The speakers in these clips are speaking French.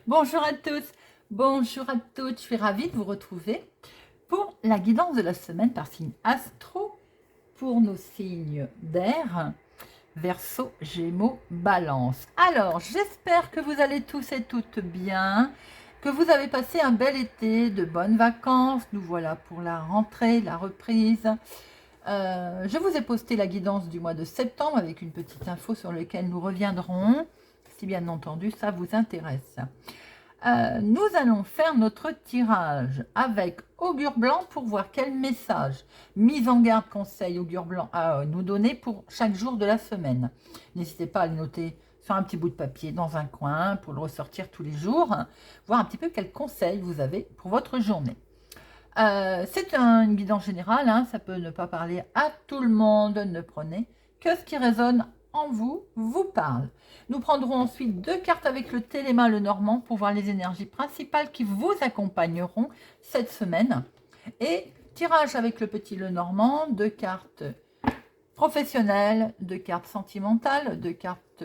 Bonjour à tous, bonjour à toutes, je suis ravie de vous retrouver pour la guidance de la semaine par signe astro pour nos signes d'air, Verseau, Gémeaux, Balance. Alors, j'espère que vous allez tous et toutes bien, que vous avez passé un bel été, de bonnes vacances. Nous voilà pour la rentrée, la reprise. Je vous ai posté la guidance du mois de septembre avec une petite info sur laquelle nous reviendrons, si bien entendu ça vous intéresse. Nous allons faire notre tirage avec augure blanc pour voir quel message, mise en garde, conseil, augure blanc à nous donner pour chaque jour de la semaine. N'hésitez pas à le noter sur un petit bout de papier dans un coin pour le ressortir tous les jours, voir un petit peu quel conseil vous avez pour votre journée. C'est une guidance générale, hein, ça peut ne pas parler à tout le monde, ne prenez que ce qui résonne en vous, vous parle. Nous prendrons ensuite 2 cartes avec le Téléma le Normand pour voir les énergies principales qui vous accompagneront cette semaine. Et tirage avec le petit le Normand, 2 cartes professionnelles, 2 cartes sentimentales, 2 cartes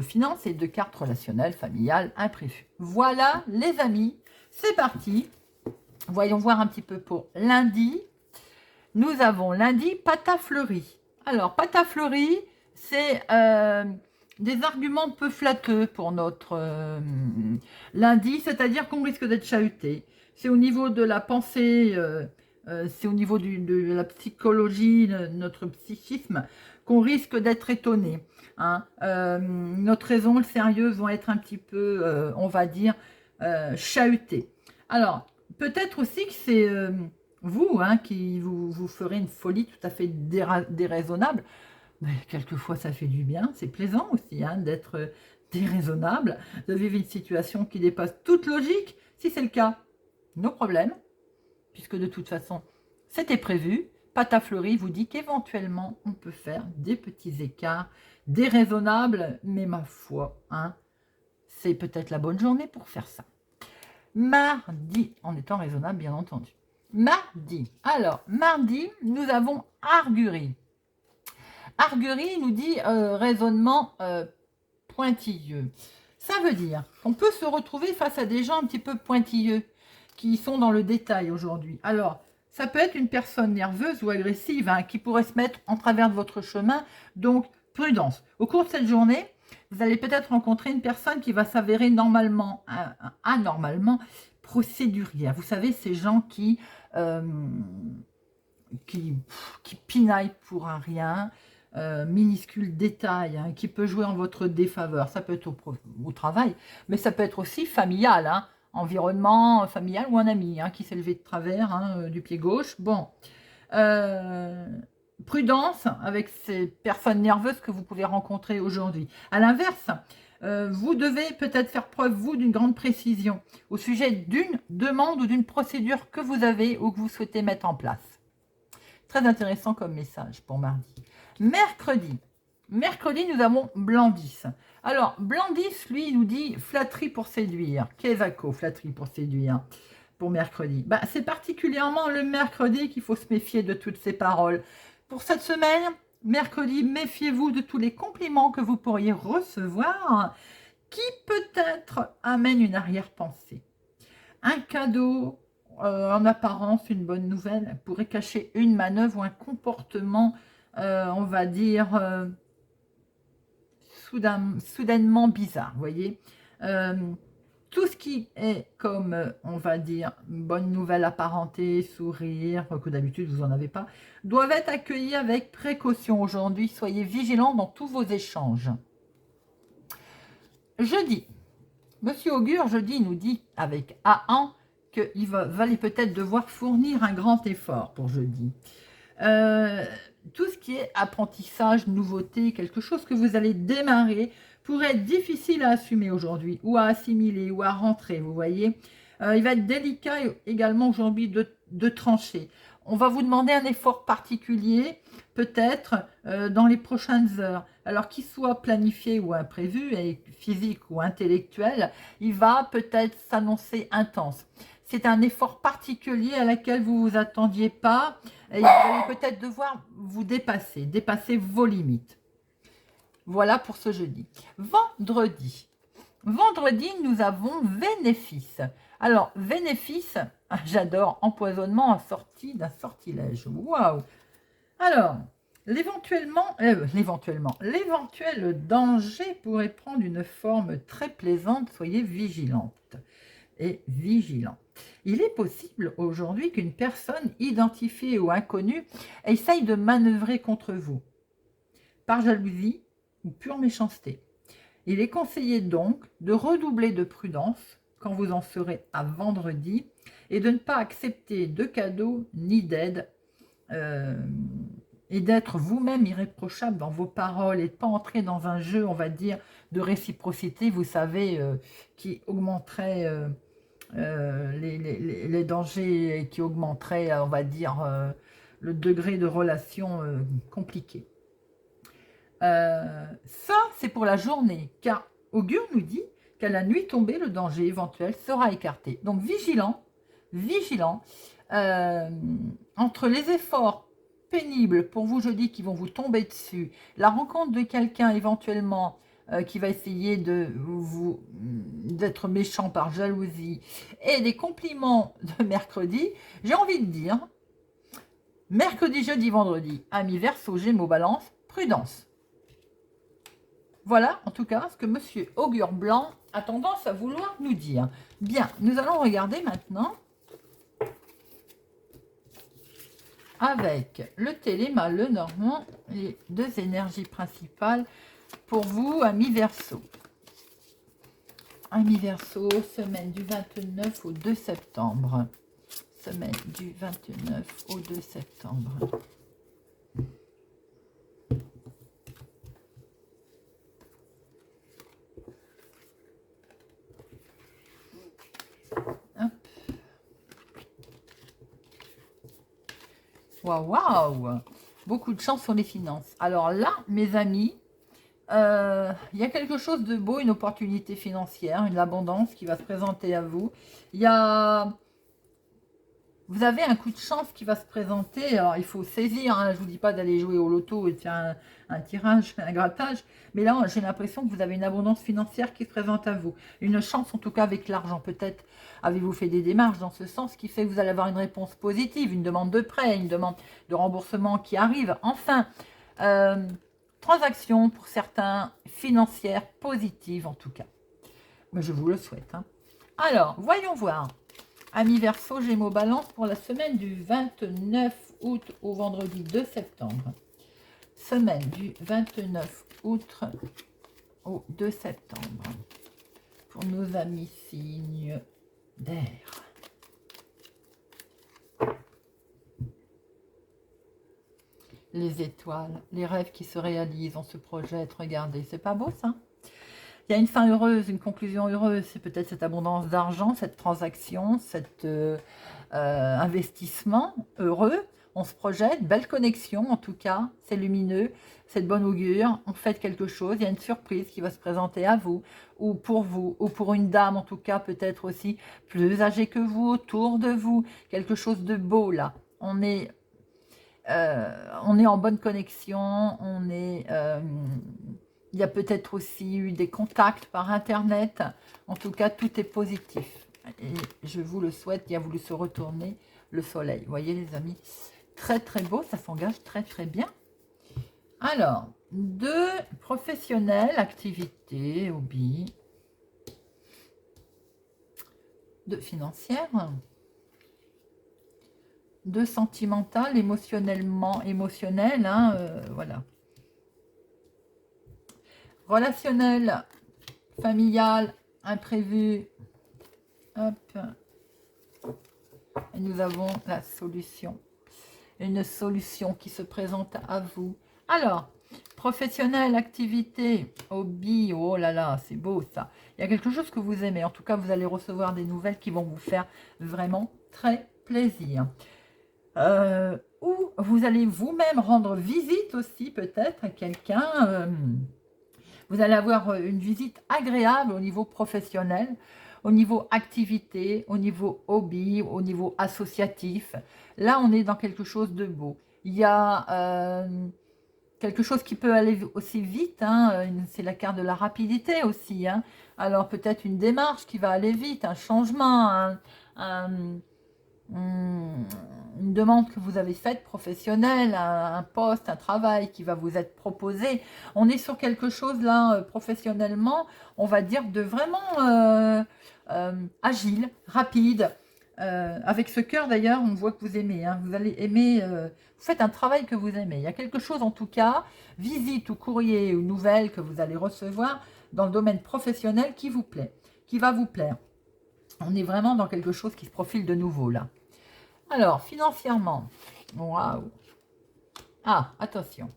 finance et 2 cartes relationnelles, familiales, imprévues. Voilà les amis, c'est parti. Voyons voir un petit peu pour lundi. Nous avons lundi, pata fleurie. Alors, pata fleurie, c'est des arguments peu flatteux pour notre lundi, c'est-à-dire qu'on risque d'être chahuté. C'est au niveau de la pensée, c'est au niveau de la psychologie, notre psychisme, qu'on risque d'être étonné. Hein. Notre raison, le sérieux vont être un petit peu, on va dire, chahutés. Alors, peut-être aussi que c'est vous hein, qui vous ferez une folie tout à fait déraisonnable. Mais quelquefois, ça fait du bien. C'est plaisant aussi hein, d'être déraisonnable, de vivre une situation qui dépasse toute logique. Si c'est le cas, nos problèmes, puisque de toute façon, c'était prévu. Pata Fleury vous dit qu'éventuellement, on peut faire des petits écarts déraisonnables, mais ma foi, hein, c'est peut-être la bonne journée pour faire ça. Mardi, en étant raisonnable, bien entendu. Mardi. Alors, mardi, nous avons Argurie. Argurie nous dit raisonnement pointilleux. Ça veut dire qu'on peut se retrouver face à des gens un petit peu pointilleux qui sont dans le détail aujourd'hui. Alors, ça peut être une personne nerveuse ou agressive hein, qui pourrait se mettre en travers de votre chemin. Donc, prudence. Au cours de cette journée, vous allez peut-être rencontrer une personne qui va s'avérer normalement, anormalement procédurière. Vous savez, ces gens qui pinaillent pour un rien, minuscule détail, hein, qui peut jouer en votre défaveur. Ça peut être au travail, mais ça peut être aussi familial, hein, environnement familial ou un ami hein, qui s'est levé de travers hein, du pied gauche. Bon. Prudence avec ces personnes nerveuses que vous pouvez rencontrer aujourd'hui. À l'inverse, vous devez peut-être faire preuve, vous, d'une grande précision au sujet d'une demande ou d'une procédure que vous avez ou que vous souhaitez mettre en place. Très intéressant comme message pour mardi. Mercredi. Mercredi, nous avons Blandis. Alors, Blandis, lui, nous dit flatterie pour séduire. Kezako, flatterie pour séduire. Pour mercredi. Bah, c'est particulièrement le mercredi qu'il faut se méfier de toutes ces paroles. Pour cette semaine, mercredi, méfiez-vous de tous les compliments que vous pourriez recevoir qui peut-être amènent une arrière-pensée. Un cadeau, en apparence, une bonne nouvelle, pourrait cacher une manœuvre ou un comportement, on va dire, soudainement bizarre, vous voyez. Tout ce qui est comme, on va dire, bonne nouvelle apparentée, sourire, que d'habitude vous n'en avez pas, doivent être accueillis avec précaution aujourd'hui. Soyez vigilants dans tous vos échanges. Jeudi, Monsieur Augure, jeudi, nous dit avec Aan qu'il va peut-être devoir fournir un grand effort pour jeudi. Tout ce qui est apprentissage, nouveauté, quelque chose que vous allez démarrer, pourrait être difficile à assumer aujourd'hui, ou à assimiler, ou à rentrer, vous voyez. Il va être délicat également aujourd'hui de trancher. On va vous demander un effort particulier, peut-être, dans les prochaines heures. Alors qu'il soit planifié ou imprévu, et physique ou intellectuel, il va peut-être s'annoncer intense. C'est un effort particulier à laquelle vous ne vous attendiez pas, et vous allez peut-être devoir vous dépasser vos limites. Voilà pour ce jeudi. Vendredi. Vendredi, nous avons bénéfice. Alors, bénéfice, j'adore, empoisonnement assorti d'un sortilège. Waouh! Alors, l'éventuel danger pourrait prendre une forme très plaisante. Soyez vigilante et vigilant. Il est possible aujourd'hui qu'une personne identifiée ou inconnue essaye de manœuvrer contre vous, par jalousie ou pure méchanceté. Il est conseillé donc de redoubler de prudence quand vous en serez à vendredi et de ne pas accepter de cadeaux ni d'aide et d'être vous-même irréprochable dans vos paroles et de ne pas entrer dans un jeu, on va dire, de réciprocité, vous savez, qui augmenterait les dangers et qui augmenterait, on va dire, le degré de relation compliqué. Ça, c'est pour la journée, car Augure nous dit qu'à la nuit tombée, le danger éventuel sera écarté. Donc, vigilant, entre les efforts pénibles pour vous jeudi qui vont vous tomber dessus, la rencontre de quelqu'un éventuellement qui va essayer d'être méchant par jalousie et des compliments de mercredi, j'ai envie de dire, mercredi, jeudi, vendredi, amis Verseau, Gémeaux, Balance, prudence. Voilà, en tout cas, ce que Monsieur Augure Blanc a tendance à vouloir nous dire. Bien, nous allons regarder maintenant avec le Téléma, le Normand, les deux énergies principales pour vous, amis Verseau. Amis Verseau, semaine du 29 au 2 septembre. Semaine du 29 au 2 septembre. Waouh, waouh! Beaucoup de chance sur les finances. Alors là, mes amis, il y a quelque chose de beau, une opportunité financière, une abondance qui va se présenter à vous. Vous avez un coup de chance qui va se présenter. Alors, il faut saisir. Hein, je ne vous dis pas d'aller jouer au loto et de faire un tirage, un grattage. Mais là, j'ai l'impression que vous avez une abondance financière qui se présente à vous. Une chance, en tout cas, avec l'argent. Peut-être avez-vous fait des démarches dans ce sens qui fait que vous allez avoir une réponse positive, une demande de prêt, une demande de remboursement qui arrive. Enfin, transaction pour certains financière positive, en tout cas. Mais je vous le souhaite. Hein. Alors, voyons voir. Amis Verseau, Gémeaux, Balance pour la semaine du 29 août au vendredi 2 septembre. Semaine du 29 août au 2 septembre. Pour nos amis signes d'air. Les étoiles, les rêves qui se réalisent, on se projette, regardez, c'est pas beau ça? Il y a une fin heureuse, une conclusion heureuse, c'est peut-être cette abondance d'argent, cette transaction, cet investissement heureux. On se projette, belle connexion en tout cas, c'est lumineux, c'est de bonne augure, on fait quelque chose, il y a une surprise qui va se présenter à vous, ou pour une dame en tout cas, peut-être aussi plus âgée que vous, autour de vous, quelque chose de beau là. On est en bonne connexion, il y a peut-être aussi eu des contacts par Internet. En tout cas, tout est positif. Et je vous le souhaite, il a voulu se retourner le soleil. Vous voyez les amis, très très beau, ça s'engage très très bien. Alors, de professionnel, activité, hobby, de financière, de sentimental, émotionnel, hein, voilà. Relationnel, familial, imprévu. Hop. Et nous avons la solution. Une solution qui se présente à vous. Alors, professionnel, activité, hobby, oh là là, c'est beau ça. Il y a quelque chose que vous aimez. En tout cas, vous allez recevoir des nouvelles qui vont vous faire vraiment très plaisir. Ou vous allez vous-même rendre visite aussi peut-être à quelqu'un. Vous allez avoir une visite agréable au niveau professionnel, au niveau activité, au niveau hobby, au niveau associatif. Là, on est dans quelque chose de beau. Il y a quelque chose qui peut aller aussi vite, hein, c'est la carte de la rapidité aussi, hein. Alors peut-être une démarche qui va aller vite, un changement, un- une demande que vous avez faite professionnelle, un poste, un travail qui va vous être proposé. On est sur quelque chose là, professionnellement, on va dire de vraiment agile, rapide. Avec ce cœur d'ailleurs, on voit que vous aimez, hein, vous allez aimer, vous faites un travail que vous aimez. Il y a quelque chose en tout cas, visite ou courrier ou nouvelle que vous allez recevoir dans le domaine professionnel qui vous plaît, qui va vous plaire. On est vraiment dans quelque chose qui se profile de nouveau là. Alors, financièrement, waouh. Ah, attention.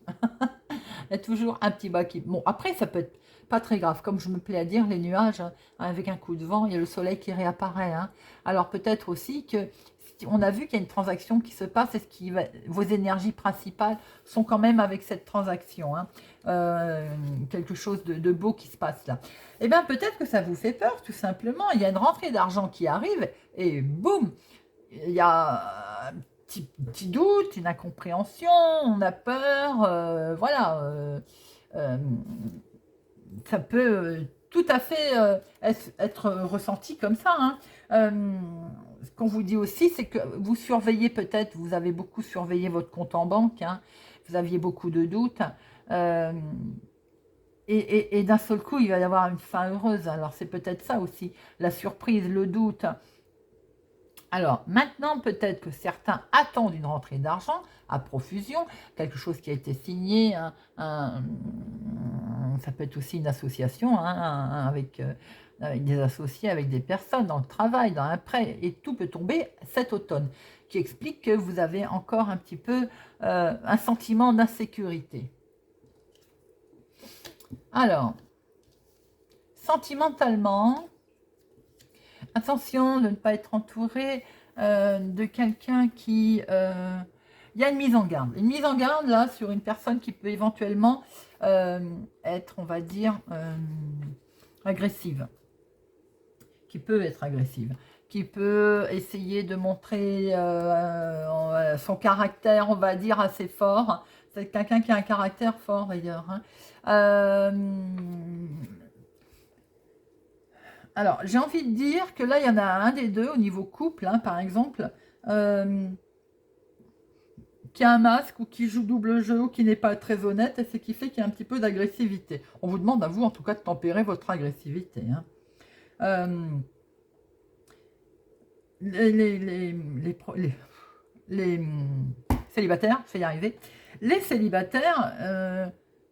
Il y a toujours un petit bas qui... Bon, après, ça peut être pas très grave. Comme je me plais à dire, les nuages, hein, avec un coup de vent, il y a le soleil qui réapparaît, hein. Alors, peut-être aussi que... On a vu qu'il y a une transaction qui se passe et vos énergies principales sont quand même avec cette transaction, hein. Quelque chose de beau qui se passe là. Eh bien, peut-être que ça vous fait peur, tout simplement. Il y a une rentrée d'argent qui arrive et boum, il y a un petit doute, une incompréhension, on a peur, voilà. Euh, Ça peut tout à fait être ressenti comme ça, hein. Ce qu'on vous dit aussi, c'est que vous surveillez peut-être, vous avez beaucoup surveillé votre compte en banque, hein, vous aviez beaucoup de doutes, euh, et d'un seul coup, il va y avoir une fin heureuse. Alors c'est peut-être ça aussi, la surprise, le doute. Alors, maintenant, peut-être que certains attendent une rentrée d'argent à profusion, quelque chose qui a été signé, ça peut être aussi une association, hein, avec des associés, avec des personnes dans le travail, dans un prêt, et tout peut tomber cet automne, qui explique que vous avez encore un petit peu un sentiment d'insécurité. Alors, sentimentalement, attention de ne pas être entouré de quelqu'un qui... il y a une mise en garde. Une mise en garde, là, sur une personne qui peut éventuellement être, on va dire, agressive. Qui peut être agressive. Qui peut essayer de montrer son caractère, on va dire, assez fort. C'est quelqu'un qui a un caractère fort, d'ailleurs, hein. Alors, j'ai envie de dire que là, il y en a un des deux au niveau couple, hein, par exemple, euh, qui a un masque ou qui joue double jeu ou qui n'est pas très honnête, et ce qui fait qu'il y a un petit peu d'agressivité. On vous demande à vous, en tout cas, de tempérer votre agressivité, hein. Euh, les célibataires, je vais y arriver. Les célibataires,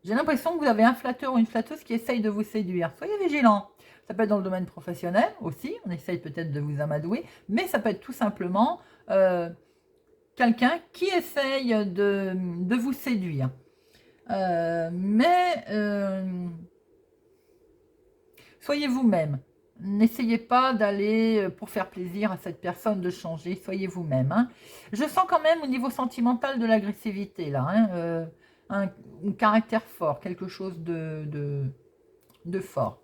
j'ai l'impression que vous avez un flatteur ou une flatteuse qui essaye de vous séduire. Soyez vigilants. Ça peut être dans le domaine professionnel aussi, on essaye peut-être de vous amadouer, mais ça peut être tout simplement quelqu'un qui essaye de vous séduire. Mais soyez vous-même. N'essayez pas d'aller pour faire plaisir à cette personne, de changer. Soyez vous-même, hein. Je sens quand même au niveau sentimental de l'agressivité, là, hein, un caractère fort, quelque chose de fort.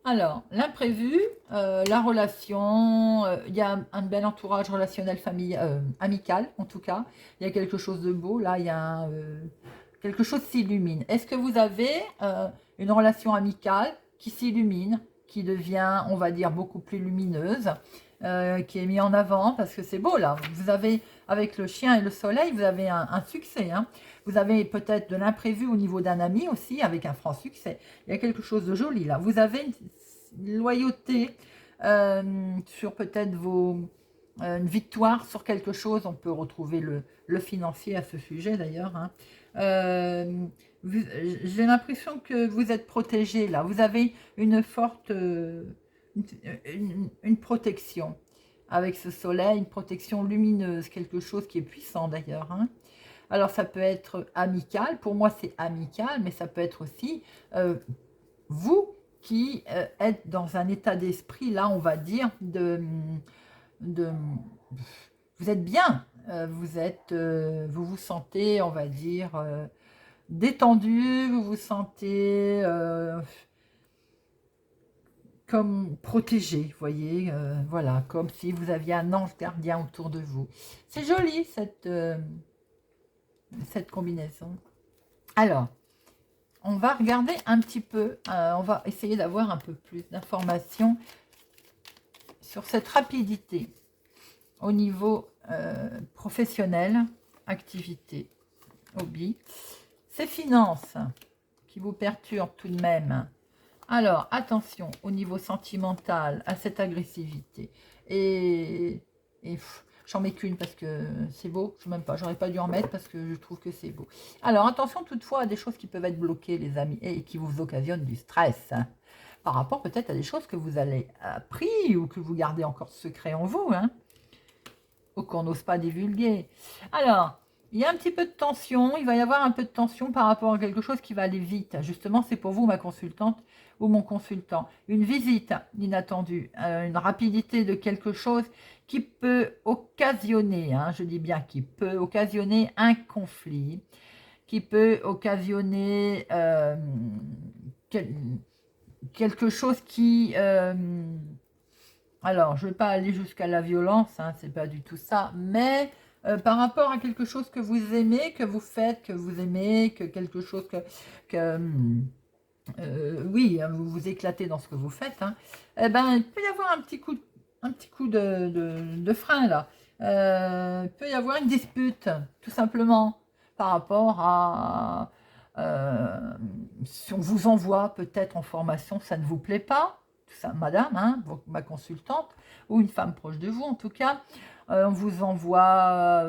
Alors, l'imprévu, la relation, il y a un bel entourage relationnel, amical, en tout cas. Il y a quelque chose de beau, là, il y a quelque chose s'illumine. Est-ce que vous avez une relation amicale qui s'illumine, qui devient, on va dire, beaucoup plus lumineuse, qui est mise en avant, parce que c'est beau, là. Vous avez, avec le chien et le soleil, vous avez un succès, hein. Vous avez peut-être de l'imprévu au niveau d'un ami aussi, avec un franc succès. Il y a quelque chose de joli, là. Vous avez une loyauté sur peut-être une victoire sur quelque chose. On peut retrouver le financier à ce sujet, d'ailleurs, hein. J'ai l'impression que vous êtes protégé, là. Vous avez une forte... une protection avec ce soleil, une protection lumineuse, quelque chose qui est puissant, d'ailleurs, hein. Alors, ça peut être amical. Pour moi, c'est amical, mais ça peut être aussi vous qui êtes dans un état d'esprit, là, on va dire, de vous êtes bien. Vous vous sentez, on va dire, détendu. Vous vous sentez comme protégé, vous voyez, voilà, comme si vous aviez un ange gardien autour de vous. C'est joli, cette combinaison. Alors, on va regarder un petit peu, on va essayer d'avoir un peu plus d'informations sur cette rapidité au niveau professionnel, activité, hobby. Ces finances qui vous perturbent tout de même. Alors, attention au niveau sentimental à cette agressivité. Et j'en mets qu'une parce que c'est beau. Je ne sais même pas, j'aurais pas dû en mettre parce que je trouve que c'est beau. Alors, attention toutefois à des choses qui peuvent être bloquées, les amis, et qui vous occasionnent du stress. Par rapport peut-être à des choses que vous avez appris ou que vous gardez encore secret en vous, hein, ou qu'on n'ose pas divulguer. Alors, il y a un petit peu de tension, il va y avoir un peu de tension par rapport à quelque chose qui va aller vite. Justement, c'est pour vous, ma consultante ou mon consultant. Une visite inattendue, une rapidité de quelque chose qui peut occasionner, hein, je dis bien qui peut occasionner un conflit, qui peut occasionner quelque chose qui... alors, je ne vais pas aller jusqu'à la violence, hein, c'est pas du tout ça, mais par rapport à quelque chose que vous aimez, que vous faites, que vous aimez, que quelque chose oui, vous vous éclatez dans ce que vous faites, hein, eh ben, il peut y avoir un petit coup de frein là. Il peut y avoir une dispute, tout simplement, par rapport à... si on vous envoie peut-être en formation, ça ne vous plaît pas, tout ça, madame, hein, ma consultante, ou une femme proche de vous en tout cas, on vous envoie...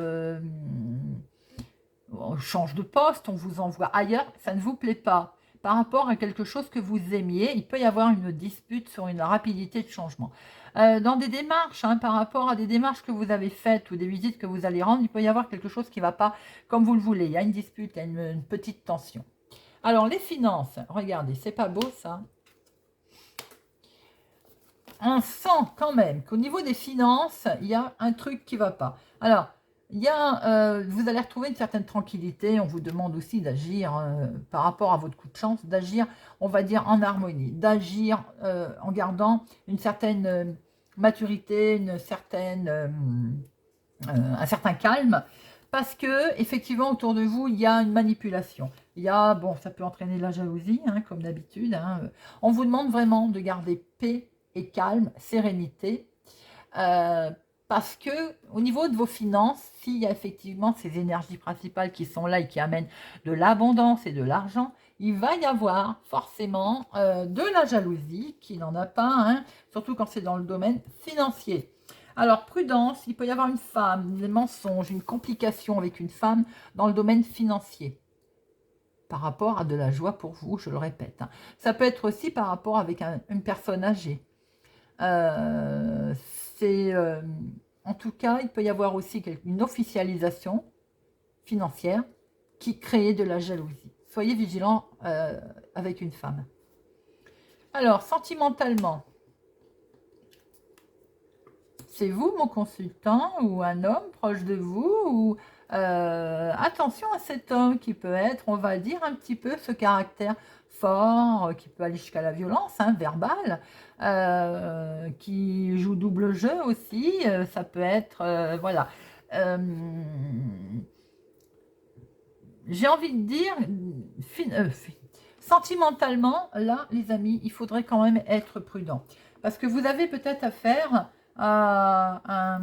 on change de poste, on vous envoie ailleurs, ça ne vous plaît pas. Par rapport à quelque chose que vous aimiez, il peut y avoir une dispute sur une rapidité de changement. Dans des démarches, hein, par rapport à des démarches que vous avez faites ou des visites que vous allez rendre, il peut y avoir quelque chose qui ne va pas comme vous le voulez. Il y a une dispute, il y a une petite tension. Alors, les finances, regardez, c'est pas beau ça. On sent quand même qu'au niveau des finances, il y a un truc qui ne va pas. Alors, il y a, vous allez retrouver une certaine tranquillité. On vous demande aussi d'agir par rapport à votre coup de chance, d'agir, on va dire, en harmonie, d'agir en gardant une certaine maturité, une certaine, un certain calme, parce que effectivement autour de vous, il y a une manipulation. Il y a, bon, ça peut entraîner de la jalousie, hein, comme d'habitude. Hein. On vous demande vraiment de garder paix et calme, sérénité. Parce que au niveau de vos finances, s'il y a effectivement ces énergies principales qui sont là et qui amènent de l'abondance et de l'argent, il va y avoir forcément de la jalousie, qui n'en a pas, hein, surtout quand c'est dans le domaine financier. Alors, prudence, il peut y avoir une femme, des mensonges, une complication avec une femme dans le domaine financier. Par rapport à de la joie pour vous, je le répète. Hein. Ça peut être aussi par rapport avec une personne âgée. En tout cas, il peut y avoir aussi une officialisation financière qui crée de la jalousie. Soyez vigilants avec une femme. Alors, sentimentalement, c'est vous, mon consultant, ou un homme proche de vous, ou attention à cet homme qui peut être, on va dire, un petit peu ce caractère fort, qui peut aller jusqu'à la violence, hein, verbale, qui joue double jeu aussi, ça peut être, voilà. J'ai envie de dire, sentimentalement, là, les amis, il faudrait quand même être prudent. Parce que vous avez peut-être affaire à un...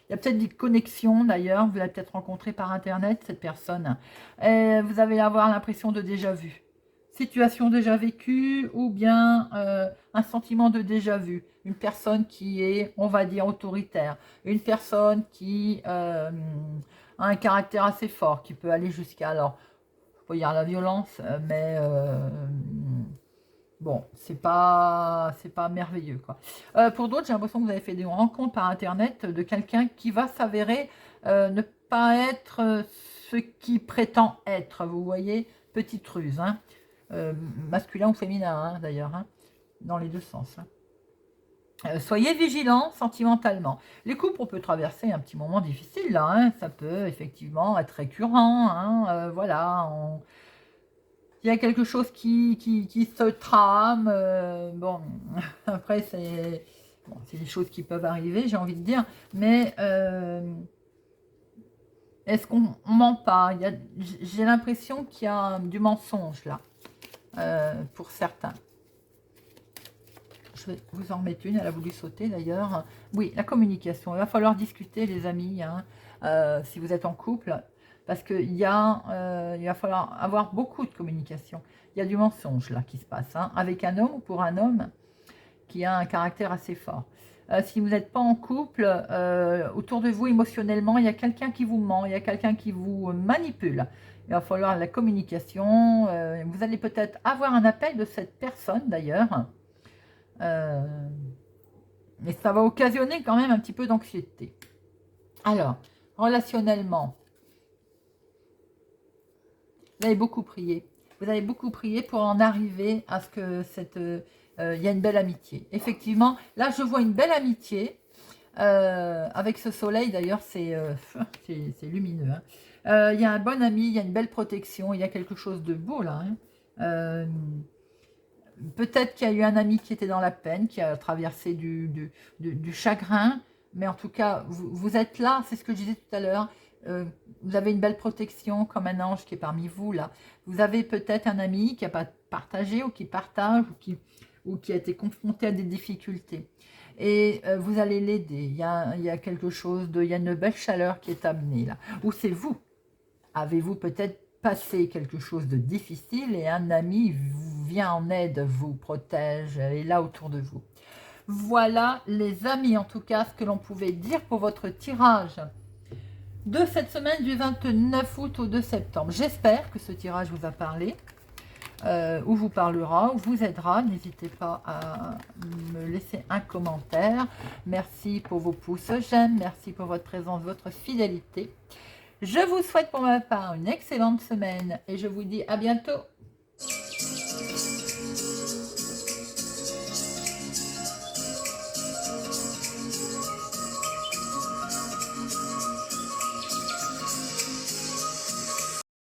Il y a peut-être des connexions d'ailleurs, vous l'avez peut-être rencontré par Internet, cette personne. Et vous allez avoir l'impression de déjà vu. Situation déjà vécue ou bien un sentiment de déjà vu. Une personne qui est, on va dire, autoritaire. Une personne qui a un caractère assez fort, qui peut aller jusqu'à, alors, faut dire la violence, mais bon, c'est pas merveilleux, quoi. Pour d'autres, j'ai l'impression que vous avez fait des rencontres par Internet de quelqu'un qui va s'avérer ne pas être ce qui prétend être. Vous voyez, petite ruse, hein. Masculin ou féminin, hein, d'ailleurs, hein, dans les deux sens. Hein. Soyez vigilants sentimentalement. Les couples, on peut traverser un petit moment difficile, là. Hein, ça peut effectivement être récurrent. Hein, voilà, il y a quelque chose qui se trame. Bon, après, c'est des choses qui peuvent arriver, j'ai envie de dire. Mais Est-ce qu'on ment pas? J'ai l'impression qu'il y a du mensonge là, pour certains. Je vais vous en remettre une, elle a voulu sauter d'ailleurs. Oui, la communication. Il va falloir discuter, les amis, hein, si vous êtes en couple, parce qu'il va falloir avoir beaucoup de communication. Il y a du mensonge là qui se passe, hein, avec un homme ou pour un homme qui a un caractère assez fort. Si vous n'êtes pas en couple, autour de vous émotionnellement, il y a quelqu'un qui vous ment, il y a quelqu'un qui vous manipule. Il va falloir la communication. Vous allez peut-être avoir un appel de cette personne d'ailleurs. Mais ça va occasionner quand même un petit peu d'anxiété. Alors, relationnellement, vous avez beaucoup prié. Vous avez beaucoup prié pour en arriver à ce que il y a une belle amitié. Effectivement, là, je vois une belle amitié. Avec ce soleil, d'ailleurs, c'est lumineux. Hein. Il y a un bon ami, il y a une belle protection, il y a quelque chose de beau là. Hein. Peut-être qu'il y a eu un ami qui était dans la peine, qui a traversé du chagrin, mais en tout cas, vous êtes là, c'est ce que je disais tout à l'heure. Vous avez une belle protection comme un ange qui est parmi vous là. Vous avez peut-être un ami qui n'a pas partagé ou qui partage ou qui a été confronté à des difficultés. Et vous allez l'aider. Il y a quelque chose il y a une belle chaleur qui est amenée là. Ou c'est vous. Avez-vous peut-être passé quelque chose de difficile et un ami vous vient en aide, vous protège, est là autour de vous. Voilà les amis, en tout cas, ce que l'on pouvait dire pour votre tirage de cette semaine du 29 août au 2 septembre. J'espère que ce tirage vous a parlé, ou vous parlera, ou vous aidera. N'hésitez pas à me laisser un commentaire. Merci pour vos pouces j'aime, merci pour votre présence, votre fidélité. Je vous souhaite pour ma part une excellente semaine et je vous dis à bientôt.